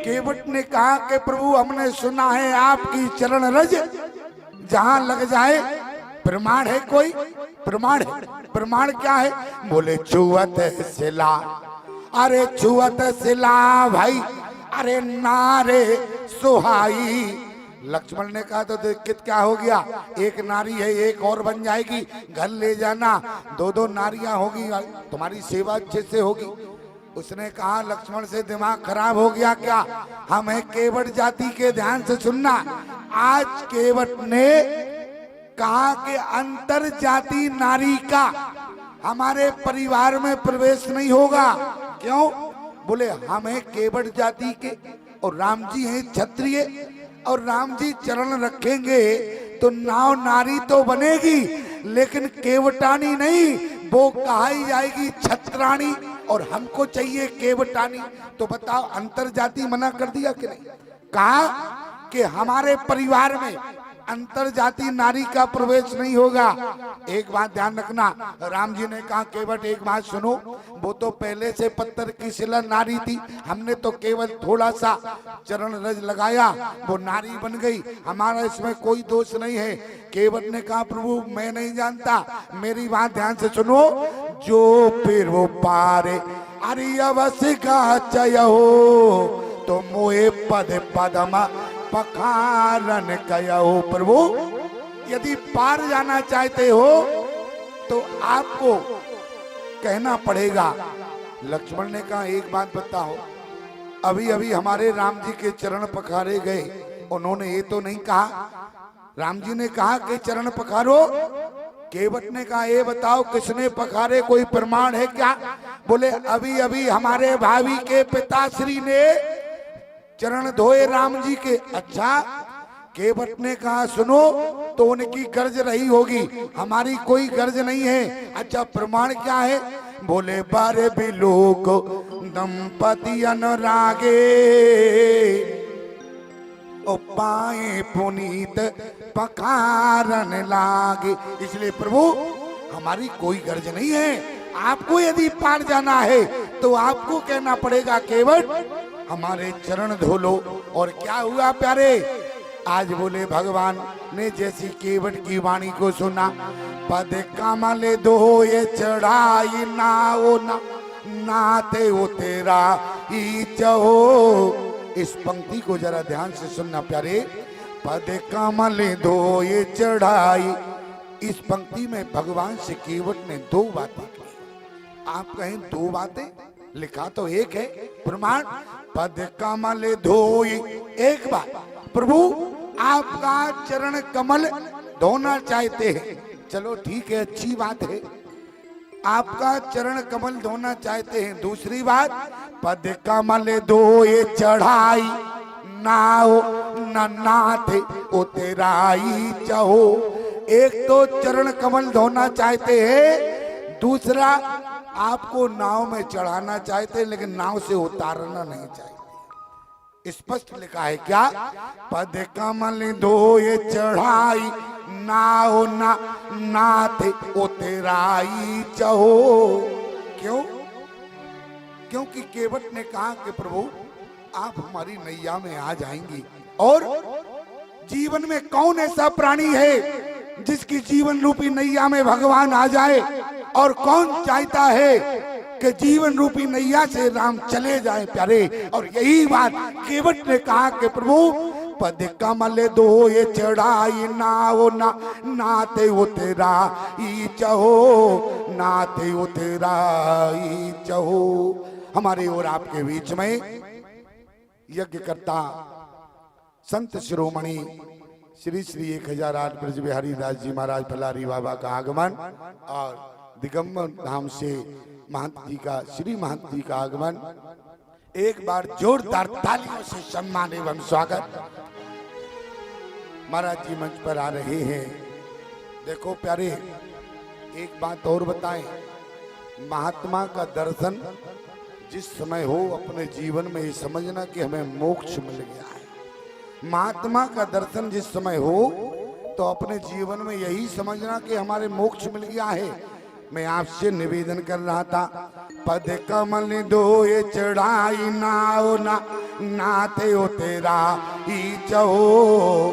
केवट ने कहा कि प्रभु हमने सुना है आपकी चरण रज जहां लग जाए प्रमाण है कोई? प्रमाण है। प्रमाण क्या है? बोले छुअत शिला। अरे छुअत शिला भाई, अरे नारे सुहाई। लक्ष्मण ने कहा तो दिक्कत क्या हो गया, एक नारी है, एक और बन जाएगी, घर ले जाना, दो दो नारियां होगी, तुम्हारी सेवा अच्छे से होगी। उसने कहा लक्ष्मण से दिमाग खराब हो गया क्या? हम है केवट जाति के, ध्यान से सुनना। आज केवट ने कहा कि अंतर जाति नारी का हमारे परिवार में प्रवेश नहीं होगा। क्यों? बोले हम है केवट जाति के और राम जी हैं क्षत्रिय, और राम जी चरण रखेंगे तो नाव नारी तो बनेगी लेकिन केवटानी नहीं, वो कहाई जाएगी छत्राणी, और हमको चाहिए केवटानी। तो बताओ अंतर जाति मना कर दिया कि नहीं? कहा कि हमारे परिवार में अंतर जाति नारी का प्रवेश नहीं होगा। एक बात ध्यान रखना, राम जी ने कहा केवट एक बात सुनो, वो तो पहले से पत्थर की शिला नारी थी, हमने तो केवल थोड़ा सा चरण रज लगाया, वो नारी बन गई, हमारा इसमें कोई दोष नहीं है। केवट ने कहा प्रभु मैं नहीं जानता, मेरी बात ध्यान से सुनो, जो फिर वो पारे अरे अवश्य का चय हो तो मोहे पद पदमा पखारन कयो। प्रभु यदि पार जाना चाहते हो तो आपको कहना पड़ेगा। लक्ष्मण ने कहा एक बात बताओ, अभी अभी हमारे राम जी के चरण पखारे गए, उन्होंने ये तो नहीं कहा, राम जी ने कहा कि चरण पखारो। केवट ने कहा ये बताओ किसने पखारे, कोई प्रमाण है क्या? बोले अभी अभी हमारे भाभी के पिताश्री ने चरण धोए राम जी के। अच्छा, केवट ने कहा सुनो, तो उनकी गर्ज रही होगी, हमारी कोई गर्ज नहीं है। अच्छा प्रमाण क्या है? बोले बारे भी लोग दंपति अनुरागे ओ पाए पुनीत पखारन लागे। इसलिए प्रभु हमारी कोई गर्ज नहीं है, आपको यदि पार जाना है तो आपको कहना पड़ेगा केवट हमारे चरण धो लो। और क्या हुआ प्यारे, आज बोले भगवान ने जैसी केवट की वाणी को सुना, पद कमल दो ये चढ़ाई ना ओ ना नाते ओ तेरा ही चहो। इस पंक्ति को जरा ध्यान से सुनना प्यारे, पद कमल दो ये चढ़ाई। इस पंक्ति में भगवान से केवट ने दो बातें की। आप कहें दो बातें, लिखा तो एक है, प्रमाण पद कमल धोई। एक बात, प्रभु आपका चरण कमल धोना चाहते हैं, चलो ठीक है अच्छी बात है, आपका चरण कमल धोना चाहते हैं। दूसरी बात, पद कमल धोए चढ़ाई नाओ न नाथे ओ तेराई चहो। एक तो चरण कमल धोना चाहते हैं, दूसरा आपको नाव में चढ़ाना चाहते हैं लेकिन नाव से उतारना नहीं चाहते। स्पष्ट लिखा है क्या? पद कमल धोए चढ़ाई नाव ना नाथे ओ तेराई चहो। क्यों? क्योंकि केवट ने कहा कि प्रभु आप हमारी नैया में आ जाएंगी, और जीवन में कौन ऐसा प्राणी है जिसकी जीवन रूपी नैया में भगवान आ जाए, और कौन चाहता है कि जीवन रूपी नैया से राम चले जाए प्यारे। और यही बात केवट ने कहा कि प्रभु पद कमल दो ये चढ़ाई नाओ ना नाते वो तेरा ई चहो, नाते वो तेरा ई चहो। हमारे और आपके बीच में यज्ञ करता संत शिरोमणि श्री श्री 1008 ब्रज बिहारी दास जी महाराज फलारी बाबा का आगमन, और दिगंबर धाम से महंत जी का, श्री महंत जी का आगमन। एक बार जोरदार तालियों से सम्मान एवं स्वागत। महाराज जी मंच पर आ रहे हैं। देखो प्यारे, एक बात और बताएं, महात्मा का दर्शन जिस समय हो अपने जीवन में ये समझना कि हमें मोक्ष मिल गया है। महात्मा का दर्शन जिस समय हो तो अपने जीवन में यही समझना कि हमारे मोक्ष मिल गया है। मैं आपसे निवेदन कर रहा था, पद कमल दोए चढ़ाई नाओ ना नाते हो तेरा ही चहो।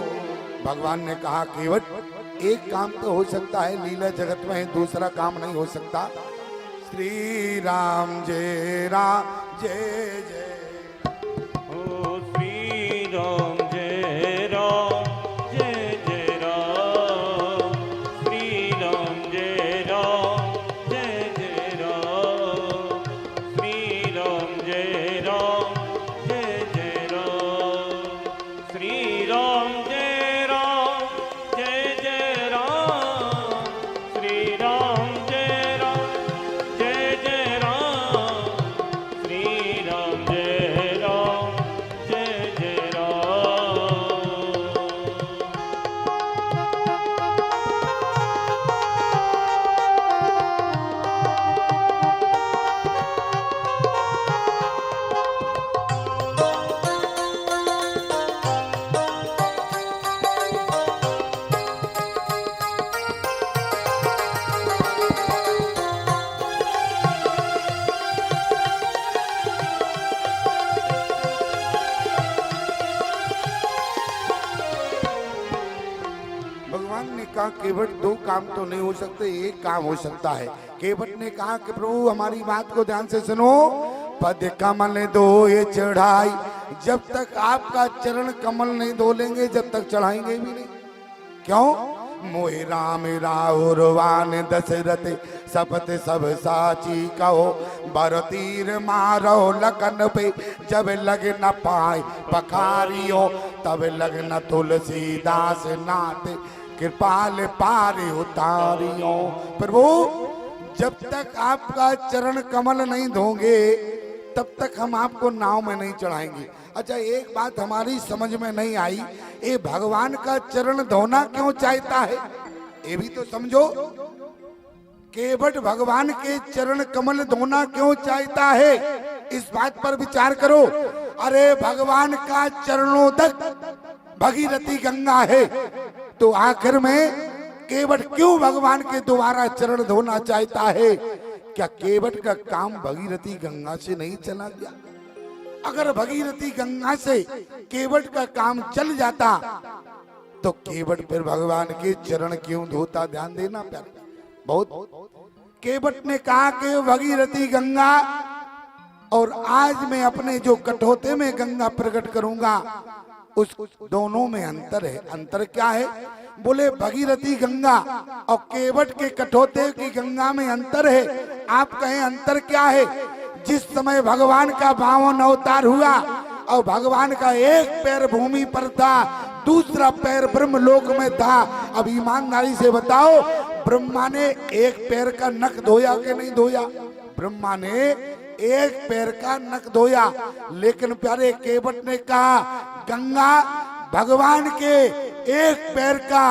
भगवान ने कहा केवट एक काम तो हो सकता है लीला जगत में, दूसरा काम नहीं हो सकता। श्री राम जय जय ओ श्री राम जय राम जय जय राम, श्री राम जय राम जय जय राम, श्री राम जय राम जय जय राम, श्री राम जय राम जय जय राम, श्री राम जय राम जय जय राम, श्री राम जय राम जय जय राम। भगवान ने कहा केवट दो काम तो नहीं हो सकते, एक काम हो सकता है। केवट ने कहा कि प्रभु हमारी बात को ध्यान से सुनो, पद कमल दो ये चढ़ाई, जब तक आपका चरण कमल नहीं धोलेंगे जब तक चढ़ाएंगे भी नहीं। क्यों? मोहि राम राहुरवान दशरथ सपत सब साची कहो, बरतीर मारो लखन पे जब लग न पाए पखारियो, तब लग न तुलसीदास नाथ कृपाल पारे उतारियो। प्रभु जब तक आपका चरण कमल नहीं धोंगे तब तक हम आपको नाव में नहीं चढ़ाएंगे। अच्छा एक बात हमारी समझ में नहीं आई, ये भगवान का चरण धोना क्यों चाहता है, ये भी तो समझो। केवट भगवान के चरण कमल धोना क्यों चाहता है, इस बात पर विचार करो। अरे भगवान का चरणोदक भगीरथी गंगा है, तो आखिर में केवट क्यों भगवान के द्वारा चरण धोना चाहता है? क्या केवट का काम भगीरथी गंगा से नहीं चला गया? अगर भगीरथी गंगा से केवट का काम चल जाता तो केवट फिर भगवान के चरण क्यों धोता? ध्यान देना प्यारे बहुत। केवट ने कहा कि भगीरथी गंगा और आज मैं अपने जो कठौते में गंगा प्रकट करूंगा उस दोनों में अंतर है। अंतर क्या है? बोले भगीरथी गंगा और केवट के कठौते की गंगा में अंतर है। आप कहें अंतर क्या है? जिस समय भगवान का 52 अवतार हुआ और भगवान का एक पैर भूमि पर था, दूसरा पैर ब्रह्मलोक में था। अब ईमानदारी से बताओ, ब्रह्मा ने एक पैर का नख धोया कि नहीं धोया? ब्रह्मा ने एक पैर का नख धोया, लेकिन प्यारे केवट ने कहा गंगा भगवान के एक पैर का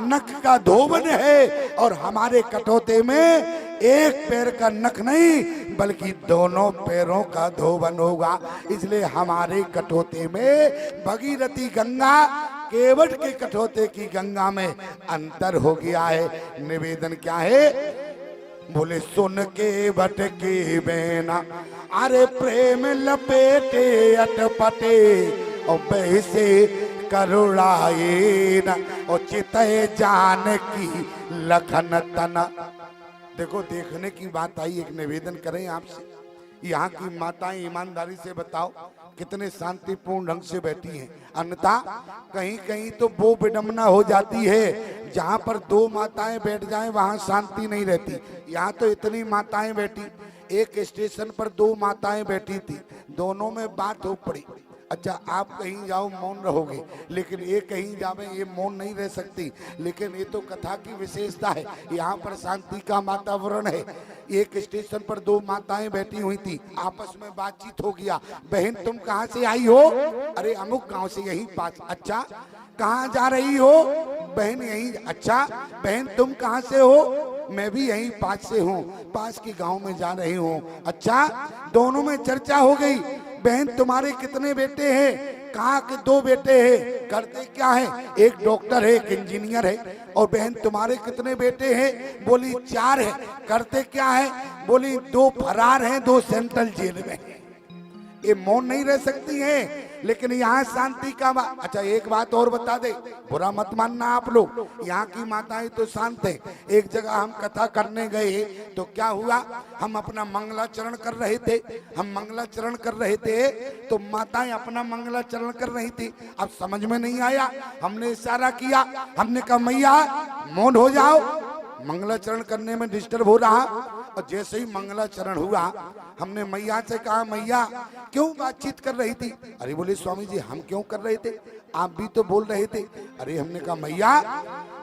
नख का धोबन है और हमारे कटौते में एक पैर का नख नहीं बल्कि दोनों पैरों का धोबन होगा। इसलिए हमारे कटौते में भगीरथी गंगा केवट के कटौते की गंगा में अंतर हो गया है। निवेदन क्या है? बोले सुन के बट के बेना, अरे प्रेम लपेटे अटपटे और बैसे करुणाए न और चितय जान की लखन तना। देखो देखने की बात आई, एक निवेदन करें आपसे, यहाँ की माताएं ईमानदारी से बताओ कितने शांतिपूर्ण ढंग से बैठी हैं। अन्यथा कहीं कहीं तो वो विडंबना हो जाती है, जहाँ पर दो माताएं बैठ जाएं वहाँ शांति नहीं रहती। यहाँ तो इतनी माताएं बैठी, एक स्टेशन पर दो माताएं बैठी थी, दोनों में बात हो पड़ी। अच्छा आप कहीं जाओ मौन रहोगे, लेकिन ये कहीं जावे ये मौन नहीं रह सकती। लेकिन ये तो कथा की विशेषता है, यहाँ पर शांति का वातावरण है। एक स्टेशन पर दो माताएं बैठी हुई थी, आपस में बातचीत हो गया। बहन तुम कहाँ से आई हो? अरे अमुक गांव से, यहीं पास। अच्छा कहाँ जा रही हो? बहन यहीं। अच्छा बहन तुम कहाँ से हो? मैं भी यहीं पास से हूँ, पास के गांव में जा रही हूँ। अच्छा दोनों में चर्चा हो गई। बहन तुम्हारे कितने बेटे हैं? कहा कि 2 बेटे हैं, करते क्या है? एक डॉक्टर है, एक इंजीनियर है। और बहन तुम्हारे कितने बेटे हैं? बोली 4 है। करते क्या है? बोली 2 फरार हैं, 2 सेंट्रल जेल में हैं। ये मौन नहीं रह सकती हैं, लेकिन यहाँ शांति का अच्छा एक बात और बता दे, बुरा मत मानना आप लोग, यहाँ की माताएं तो शांत है। एक जगह हम कथा करने गए तो क्या हुआ, हम अपना मंगलाचरण कर रहे थे, तो माताएं अपना मंगलाचरण कर रही थी। अब समझ में नहीं आया, हमने इशारा किया, हमने कहा मैया मौन हो जाओ, मंगलाचरण करने में डिस्टर्ब हो रहा। और जैसे ही मंगलाचरण हुआ, हमने मैया से कहा मैया क्यों बातचीत कर रही थी? अरे बोले स्वामी जी हम क्यों कर रहे थे, आप भी तो बोल रहे थे। अरे हमने कहा मैया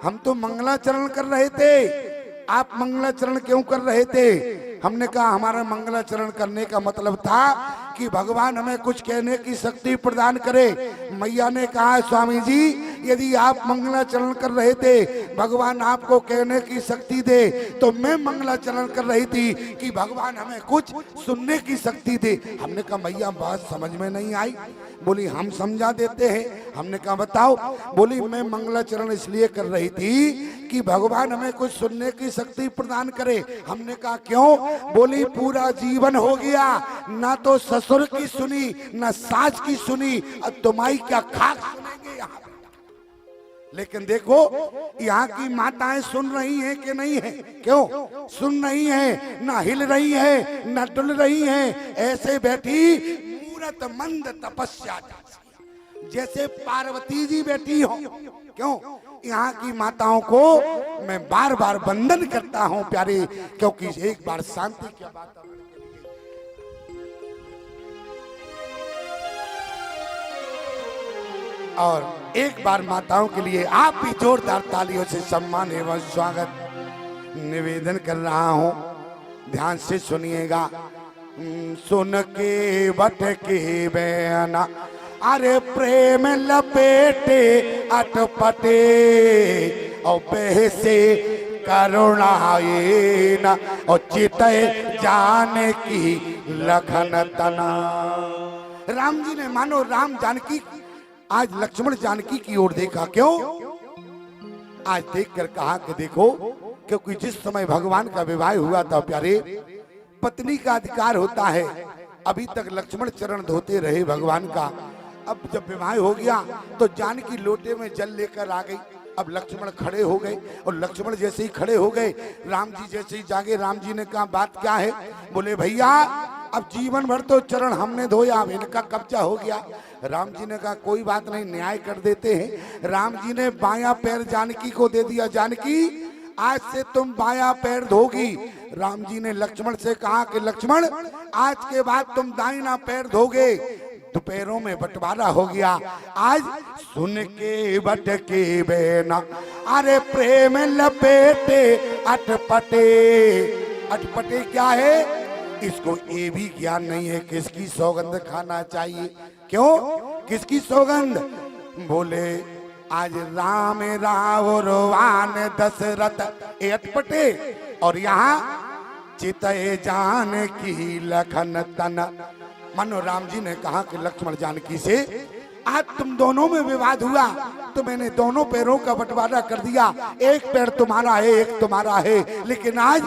हम तो मंगलाचरण कर रहे थे, आप मंगलाचरण क्यों कर रहे थे? हमने कहा हमारा मंगलाचरण करने का मतलब था कि भगवान हमें कुछ कहने की शक्ति प्रदान करे। मैया ने कहा स्वामी जी यदि आप मंगलाचरण कर रहे थे, भगवान आपको कहने की शक्ति दे, तो मैं मंगलाचरण कर रही थी कि भगवान हमें कुछ सुनने की शक्ति दे। हमने कहा मैया बात समझ में नहीं आई। बोली हम समझा देते हैं। हमने कहा बताओ। बोली मैं मंगलाचरण इसलिए कर रही थी कि भगवान हमें कुछ सुनने की शक्ति प्रदान करे। हमने कहा क्यों? बोली पूरा जीवन हो गया, ना तो ससुर की सुनी ना सास की सुनी, अब तुम्हारी क्या खाक सुनेंगे यहाँ। लेकिन देखो यहाँ की माताएं सुन रही हैं कि नहीं है? क्यों सुन रही हैं? ना हिल रही है ना डुल रही हैं, ऐसे बैठी मूरत मंद तपस्या जैसे पार्वती जी बैठी हो। क्यों? यहाँ की माताओं को मैं बार बार वंदन करता हूँ प्यारे, क्योंकि एक बार शांति की बात और एक बार माताओं के लिए आप भी जोरदार तालियों से सम्मान एवं स्वागत निवेदन कर रहा हूं। ध्यान से सुनिएगा। सुन के बट के बयाना, अरे प्रेम लपेटे अटपटे और बहसे करुणाए न और चितय जाने की लखन तना। राम जी ने मानो राम जानकी आज लक्ष्मण जानकी की ओर देखा। क्यों? आज देखकर कहा कि देखो, क्योंकि जिस समय भगवान का विवाह हुआ था प्यारे, पत्नी का अधिकार होता है। अभी तक लक्ष्मण चरण धोते रहे भगवान का। अब जब विवाह हो गया तो जानकी लोटे में जल लेकर आ गई। अब लक्ष्मण खड़े हो गए और लक्ष्मण जैसे ही खड़े हो गए, राम जी जैसे ही जागे, राम जी ने कहा बात क्या है? बोले भैया अब जीवन भर तो चरण हमने धोया, अब इनका कब्जा हो गया। राम जी ने कहा कोई बात नहीं, न्याय कर देते हैं। राम जी ने बायां पैर जानकी को दे दिया, जानकी आज से तुम बायां पैर धोगी। राम जी ने लक्ष्मण से कहा कि लक्ष्मण आज के बाद तुम दाहिना पैर धोगे। दोपहरों में बंटवारा हो गया। आज सुन के बट के बेना, अरे प्रेम लपेटे अटपटे। अटपटे क्या है? इसको ये भी ज्ञान नहीं है किसकी सौगंध खाना चाहिए। क्यों? किसकी सौगंध? बोले आज राम रावण दशरथ ए अटपटे, और यहाँ चितय जान की लखन तन। मानो राम जी ने कहा कि लक्ष्मण जानकी से आज तुम दोनों में विवाद हुआ तो मैंने दोनों पैरों का बंटवारा कर दिया, एक पैर तुम्हारा है एक तुम्हारा है। लेकिन आज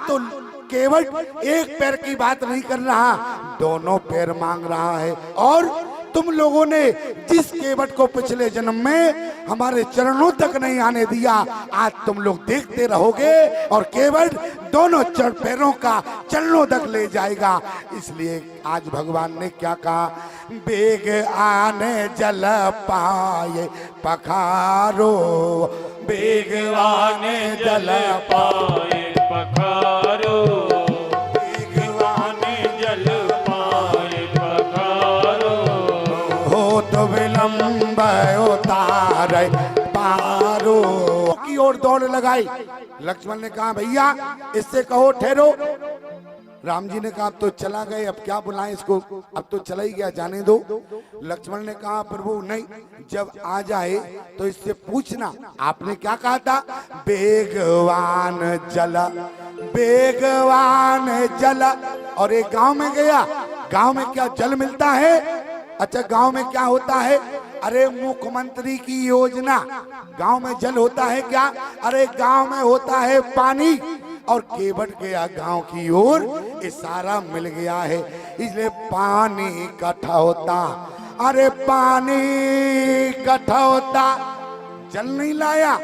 तो केवल एक पैर की बात नहीं कर रहा, दोनों पैर मांग रहा है। और तुम लोगों ने जिस केवट को पिछले जन्म में हमारे चरणों तक नहीं आने दिया, आज तुम लोग देखते रहोगे और केवट दोनों पैरों का चरणों तक ले जाएगा। इसलिए आज भगवान ने क्या कहा? बेग आने जल पाए पखारो, बेग आने जल पाए पखारो, बेगवाने जल पाए पखारो, हो तो विलंब उतार पारो की ओर दौड़ लगाई। लक्ष्मण ने कहा भैया इससे कहो ठहरो। राम जी ने कहा अब तो चला गए, अब क्या बुलाएं इसको, अब तो चला ही गया, जाने दो। लक्ष्मण ने कहा प्रभु नहीं, जब आ जाए तो इससे पूछना आपने क्या कहा था? बेगवान जला, बेगवान जला। और एक गांव में गया, गांव में क्या जल मिलता है? अच्छा गांव में क्या होता है? अरे मुख्यमंत्री की योजना। गांव में जल होता है क्या? अरे गांव में होता है पानी। और केवट गया गांव की ओर, इशारा मिल गया है, इसलिए पानी इकट्ठा होता। अरे पानी इकट्ठा होता, जल नहीं लाया,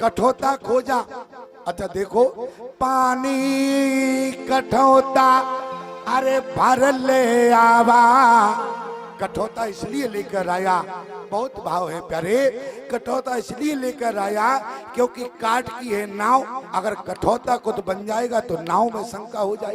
कठौता खोजा। अच्छा देखो, पानी इकट्ठा होता, अरे भर ले आवा। कठौता इसलिए लेकर आया, बहुत भाव है प्यारे, कठौता इसलिए लेकर आया क्योंकि काठ की है नाव, अगर कठौता को तो बन जाएगा तो नाव में शंका हो जाएगी।